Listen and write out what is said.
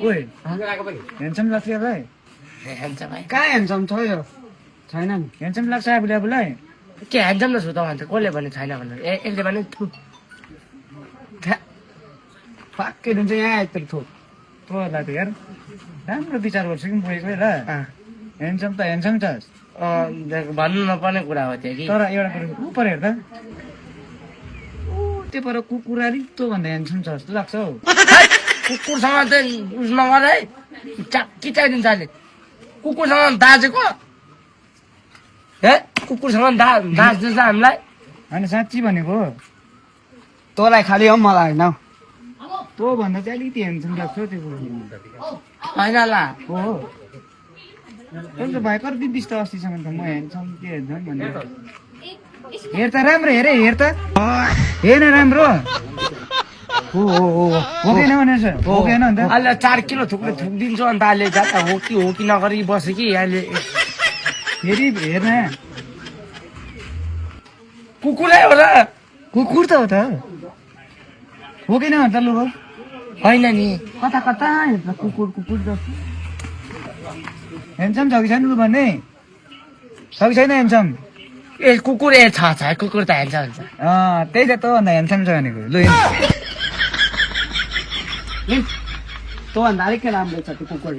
ओए ह्यान्डसम लाग्छ भाइ कहाँ ह्यान्डसम छ यो छैन नि ह्यान्डसम लाग्छ आफूलाई के ह्यान्डसम त छु त भन्छ कसले भने छैन भनेर यसले भने थु फाक्कै दिन्छ यहाँ आइतिर थो तँलाई त यार राम्रो विचार गर्छु कि पुगेको ल ह्यान्डसम त ह्यान्डसम छ भन्नु नपर्ने कुरा हो त्यो कि तर एउटा कुरो ऊ पर हेर्दा त्यो पर कुकुराली तँ भन्दा ह्यान्डसम छ जस्तो लाग्छ हौ कुकुरसँग चाहिँ उस नगर है किचाइदिन्छ अहिले कुकुरसँग दाजेको हे कुकुरसँग दाज दिन्छ हामीलाई होइन साँच्ची भनेको हो तँलाई खालि हो मलाई होइन तँ भन्दा चाहिँ अलिकति ह्यान्डसम लाग्छ त्यो कुरो होइन ला हो तँ त भाइ कति बिस त अस्तिसम्म त म ह्यान्डसम के ह्यान्डसम भनेर हेर त राम्रो हेर त हेर न राम्रो हो कि भनेर हो कि होइन अन्त अहिले 4 किलो थुक्रो थुकिदिन्छु अन्त अहिले जाता हो कि नगरी बस्यो कि अहिले फेरि हेर्न कुकुरै हो र कुकुर त हो त हो कि न त लु होइन नि कता कता हेर्छ कुकुर त ह्यान्डसम छ कि छैन लु भन्ने छ कि छैन ह्यान्डसम ए कुकुर छ कुकुर त हाल्छ हुन्छ त्यही त तँभन्दा ह्यान्डसम छ भनेको लु तँभन्दा अलिक राम्रो छ त्यो कुकुर